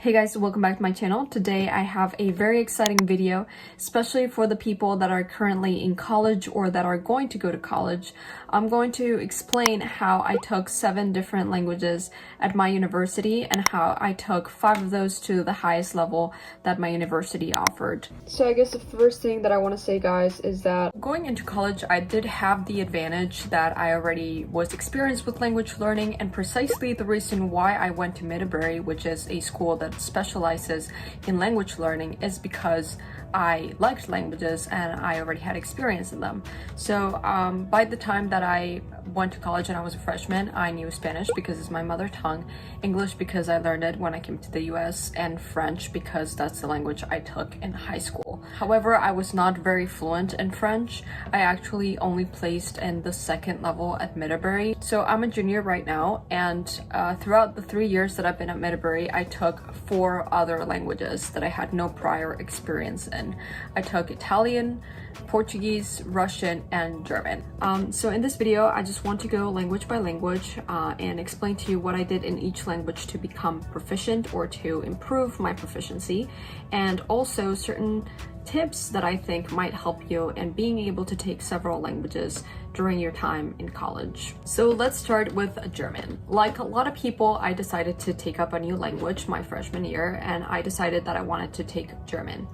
Hey guys, welcome back to my channel. Today I have a very exciting video, especially for the people that are currently in college or that are going to go to college. I'm going to explain how I took 7 different languages at my university and how I took 5 of those to the highest level that my university offered. So I guess the first thing that I want to say, guys, is that going into college, I did have the advantage that I already was experienced with language learning, and precisely the reason why I went to Middlebury, which is a school that specializes in language learning, is because I liked languages and I already had experience in them. So by the time that I went to college and I was a freshman, I knew Spanish because it's my mother tongue, English because I learned it when I came to the US, and French because that's the language I took in high school. However, I was not very fluent in French. I actually only placed in the 2nd level at Middlebury. So I'm a junior right now, and throughout the 3 years that I've been at Middlebury, I took 4 other languages that I had no prior experience in. I took Italian, Portuguese, Russian, and German. So in this video, I just want to go language by language and explain to you what I did in each language to become proficient or to improve my proficiency, and also certain tips that I think might help you in being able to take several languages during your time in college. So let's start with German. Like a lot of people, I decided to take up a new language my freshman year, and I decided that I wanted to take German.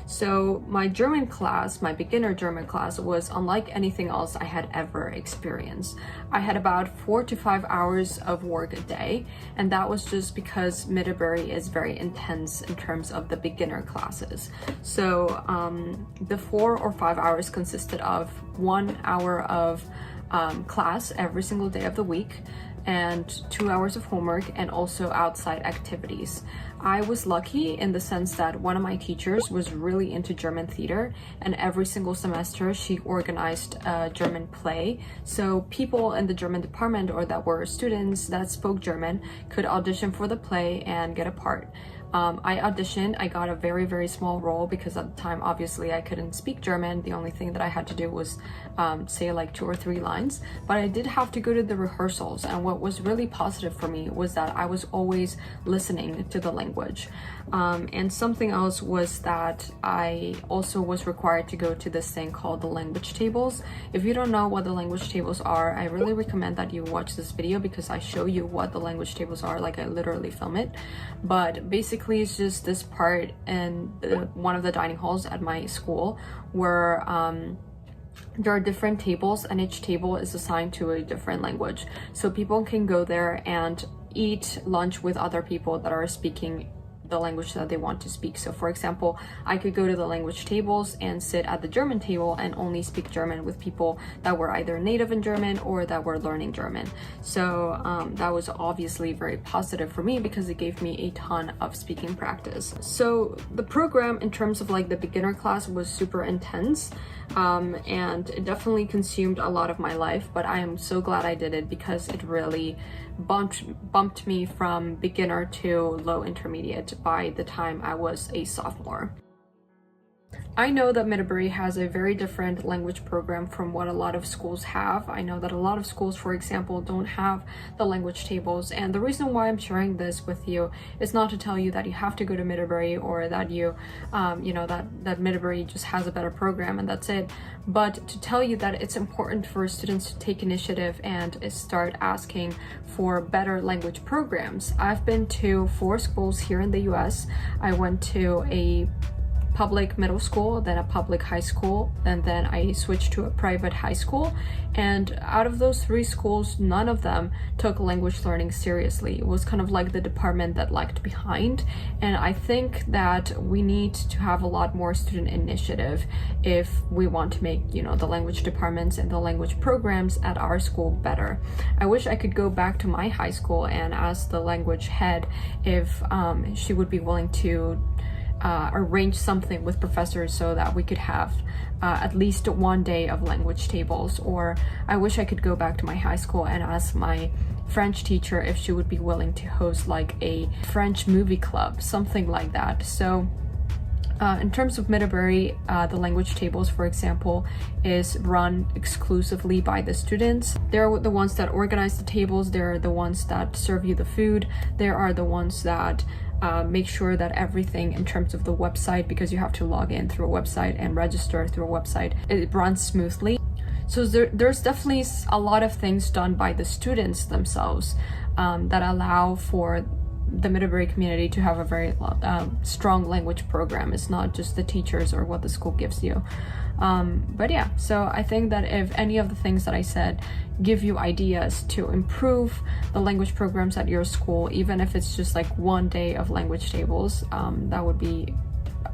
So my German class, my beginner German class, was unlike anything else I had ever experienced. I had about 4 to 5 hours of work a day, and that was just because Middlebury is very intense in terms of the beginner classes. So the 4 or 5 hours consisted of 1 hour of class every single day of the week, and 2 hours of homework, and also outside activities. I was lucky in the sense that one of my teachers was really into German theater, and every single semester she organized a German play. So people in the German department or that were students that spoke German could audition for the play and get a part. I auditioned. I got a very small role because at the time obviously I couldn't speak German. The only thing that I had to do was say like 2 or 3 lines, but I did have to go to the rehearsals, and what was really positive for me was that I was always listening to the language. And something else was that I also was required to go to this thing called the language tables. If you don't know what the language tables are, I really recommend that you watch this video because I show you what the language tables are, like I literally film it. But basically it's just this part in one of the dining halls at my school where there are different tables, and each table is assigned to a different language. So people can go there and eat lunch with other people that are speaking the language that they want to speak. So for example, I could go to the language tables and sit at the German table and only speak German with people that were either native in German or that were learning German. So that was obviously very positive for me because it gave me a ton of speaking practice. So the program in terms of like the beginner class was super intense, and it definitely consumed a lot of my life, but I am so glad I did it because it really bumped me from beginner to low intermediate by the time I was a sophomore. I know that Middlebury has a very different language program from what a lot of schools have. I know that a lot of schools, for example, don't have the language tables, and the reason why I'm sharing this with you is not to tell you that you have to go to Middlebury or that that Middlebury just has a better program and that's it, but to tell you that it's important for students to take initiative and start asking for better language programs. I've been to 4 schools here in the US. I went to a public middle school, then a public high school, and then I switched to a private high school. And out of those 3 schools, none of them took language learning seriously. It was kind of like the department that lagged behind. And I think that we need to have a lot more student initiative if we want to make, the language departments and the language programs at our school better. I wish I could go back to my high school and ask the language head if she would be willing to arrange something with professors so that we could have at least 1 day of language tables. Or I wish I could go back to my high school and ask my French teacher if she would be willing to host like a French movie club, something like that. So In terms of Middlebury, the language tables, for example, is run exclusively by the students. They're the ones that organize the tables, they're the ones that serve you the food, they are the ones that make sure that everything in terms of the website, because you have to log in through a website and register through a website, it runs smoothly. So there's definitely a lot of things done by the students themselves that allow for the Middlebury community to have a very strong language program. It's not just the teachers or what the school gives you. But yeah, so I think that if any of the things that I said give you ideas to improve the language programs at your school, even if it's just like one day of language tables, that would be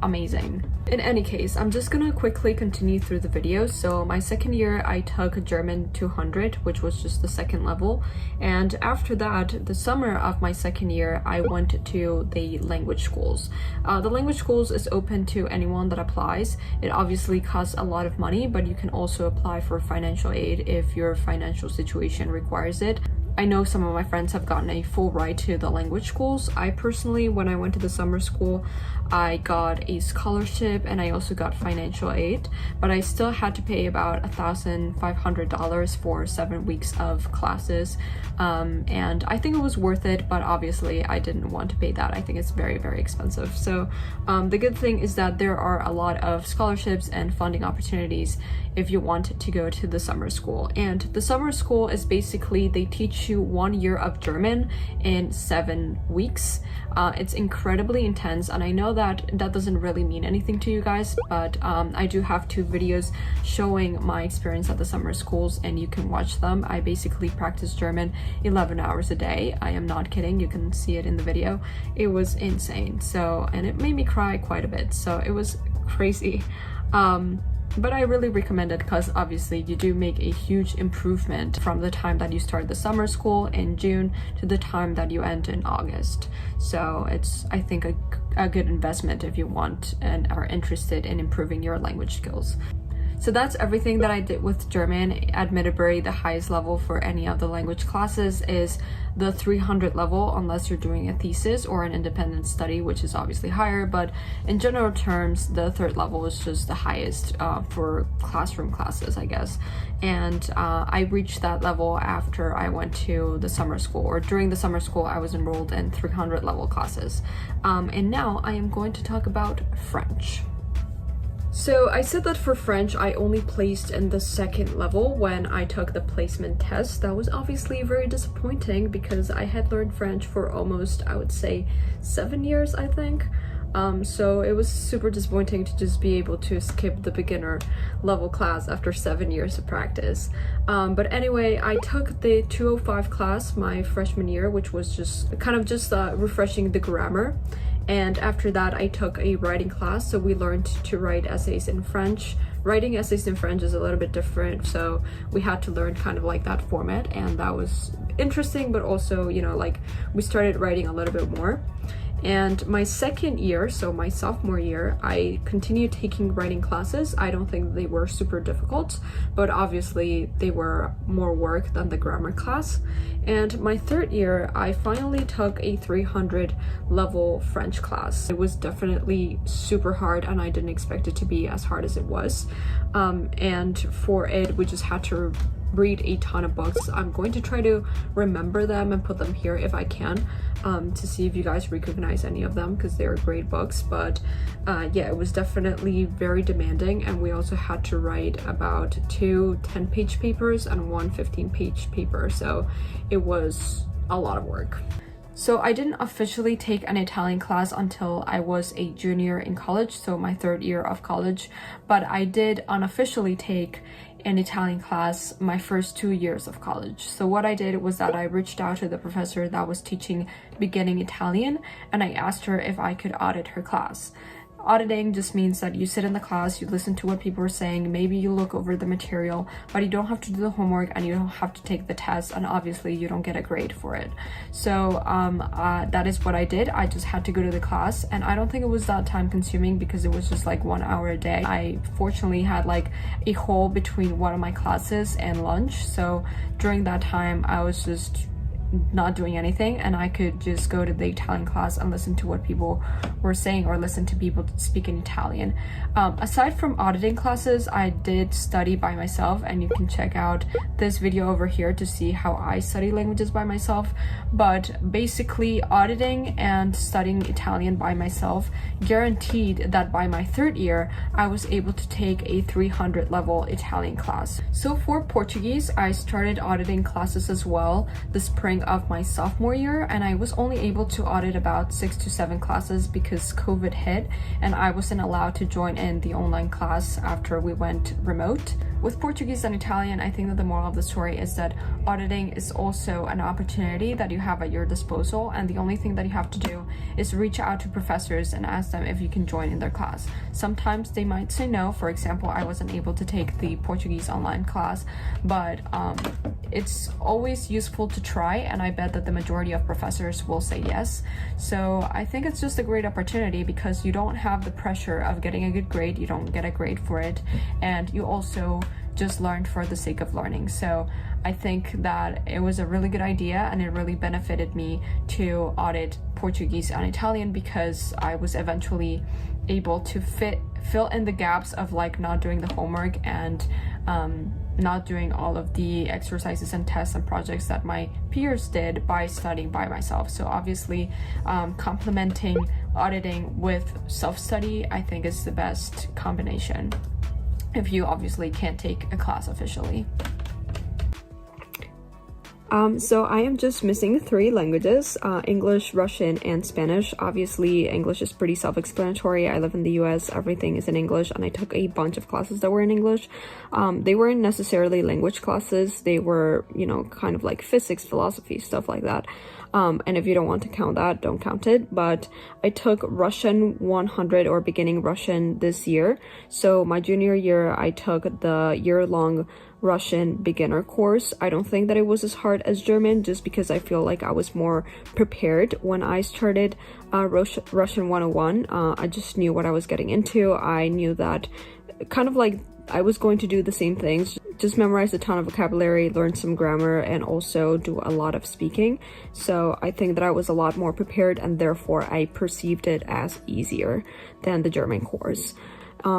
amazing. In any case, I'm just gonna quickly continue through the video. So my second year I took German 200, which was just the second level, and after that, the summer of my second year, I went to the language schools. The language schools is open to anyone that applies. It obviously costs a lot of money, but you can also apply for financial aid if your financial situation requires it. I know some of my friends have gotten a full ride to the language schools. I personally, when I went to the summer school, I got a scholarship and I also got financial aid, but I still had to pay about $1,500 for 7 weeks of classes. And I think it was worth it, but obviously I didn't want to pay that. I think it's very, very expensive. So the good thing is that there are a lot of scholarships and funding opportunities if you want to go to the summer school. And the summer school is basically, they teach you 1 year of German in 7 weeks. It's incredibly intense, and I know that doesn't really mean anything to you guys, but I do have 2 videos showing my experience at the summer schools, and you can watch them. I basically practiced German 11 hours a day. I am not kidding, you can see it in the video. It was insane. So, and it made me cry quite a bit, so it was crazy. But I really recommend it because obviously you do make a huge improvement from the time that you start the summer school in June to the time that you end in August. So it's, I think, a good investment if you want and are interested in improving your language skills. So that's everything that I did with German at Middlebury. The highest level for any of the language classes is the 300 level, unless you're doing a thesis or an independent study, which is obviously higher, but in general terms, the 3rd level is just the highest for classroom classes, I guess. And I reached that level after I went to the summer school, or during the summer school, I was enrolled in 300 level classes. And now I am going to talk about French. So I said that for French, I only placed in the 2nd level when I took the placement test. That was obviously very disappointing because I had learned French for almost, I would say, 7 years, I think. So it was super disappointing to just be able to skip the beginner level class after 7 years of practice. But anyway, I took the 205 class my freshman year, which was just refreshing the grammar. And after that, I took a writing class, so we learned to write essays in French. Writing essays in French is a little bit different, so we had to learn kind of like that format, and that was interesting, but also, you know, like, we started writing a little bit more. And my second year, so my sophomore year, I continued taking writing classes. I don't think they were super difficult, but obviously they were more work than the grammar class. And my third year, I finally took a 300 level French class. It was definitely super hard, and I didn't expect it to be as hard as it was. And for it, we just had to read a ton of books. I'm going to try to remember them and put them here if I can, to see if you guys recognize any of them, because they're great books. But yeah, it was definitely very demanding, and we also had to write about 2 10-page papers and 1 15-page paper, so it was a lot of work. So I didn't officially take an Italian class until I was a junior in college, so my 3rd year of college, but I did unofficially take an Italian class my first 2 years of college. So what I did was that I reached out to the professor that was teaching beginning Italian, and I asked her if I could audit her class. Auditing just means that you sit in the class, you listen to what people are saying, maybe you look over the material, but you don't have to do the homework and you don't have to take the test, and obviously you don't get a grade for it. So that is what I did. I just had to go to the class, and I don't think it was that time consuming because it was just like 1 hour a day. I fortunately had like a hole between one of my classes and lunch, so during that time I was just not doing anything, and I could just go to the Italian class and listen to what people were saying or listen to people speak in Italian. Aside from auditing classes, I did study by myself, and you can check out this video over here to see how I study languages by myself. But basically, auditing and studying Italian by myself guaranteed that by my third year I was able to take a 300 level Italian class. So for Portuguese, I started auditing classes as well the spring of my sophomore year, and I was only able to audit about 6 to 7 classes because COVID hit and I wasn't allowed to join in the online class after we went remote. With Portuguese and Italian, I think that the moral of the story is that auditing is also an opportunity that you have at your disposal, and the only thing that you have to do is reach out to professors and ask them if you can join in their class. Sometimes they might say no. For example, I wasn't able to take the Portuguese online class, but it's always useful to try, and I bet that the majority of professors will say yes. So I think it's just a great opportunity because you don't have the pressure of getting a good grade, you don't get a grade for it, and you also just learned for the sake of learning. So I think that it was a really good idea, and it really benefited me to audit Portuguese and Italian because I was eventually able to fill in the gaps of like not doing the homework and not doing all of the exercises and tests and projects that my peers did by studying by myself. So obviously complementing auditing with self-study I think is the best combination if you obviously can't take a class officially. So I am just missing 3 languages, English, Russian, and Spanish. Obviously, English is pretty self-explanatory. I live in the US, everything is in English, and I took a bunch of classes that were in English. They weren't necessarily language classes. They were, you know, kind of like physics, philosophy, stuff like that. And if you don't want to count that, don't count it. But I took Russian 100 or beginning Russian this year. So my junior year, I took the year-long Russian beginner course. I don't think that it was as hard as German just because I feel like I was more prepared when I started Russian 101. I just knew what I was getting into. I knew that kind of like I was going to do the same things, just memorize a ton of vocabulary, learn some grammar, and also do a lot of speaking. So I think that I was a lot more prepared, and therefore I perceived it as easier than the German course.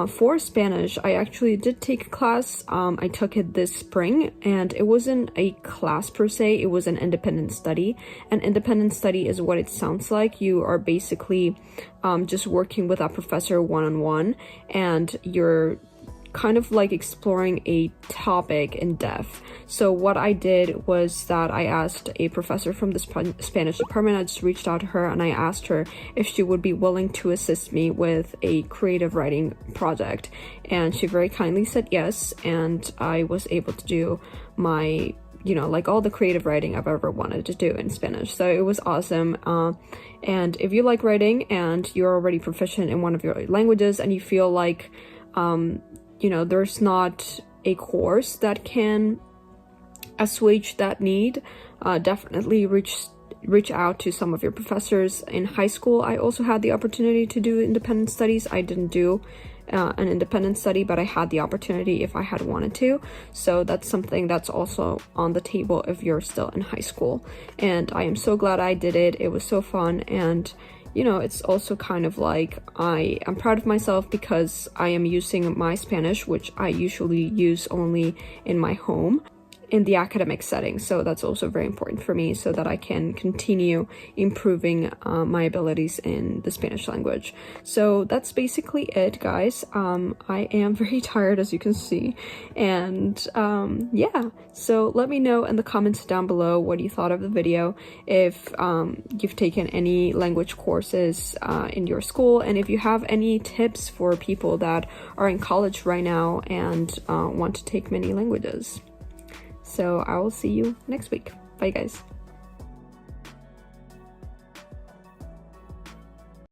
For Spanish, I actually did take a class. I took it this spring, and it wasn't a class per se, it was an independent study. An independent study is what it sounds like. You are basically just working with a professor one-on-one, and you're kind of like exploring a topic in depth. So what I did was that I asked a professor from the Spanish department. I just reached out to her and I asked her if she would be willing to assist me with a creative writing project, and she very kindly said yes, and I was able to do my, you know, like all the creative writing I've ever wanted to do in Spanish. So it was awesome. And if you like writing and you're already proficient in one of your languages and you feel like you know, there's not a course that can assuage that need, definitely reach out to some of your professors. In high school, I also had the opportunity to do independent studies. I didn't do an independent study, but I had the opportunity if I had wanted to. So that's something that's also on the table if you're still in high school. And I am so glad I did it. It was so fun, and you know, it's also kind of like I am proud of myself because I am using my Spanish, which I usually use only in my home, in the academic setting. So that's also very important for me so that I can continue improving my abilities in the Spanish language. So that's basically it, guys. I am very tired, as you can see, and yeah, so let me know in the comments down below what you thought of the video, if you've taken any language courses in your school, and if you have any tips for people that are in college right now and want to take many languages. So I will see you next week. Bye, guys.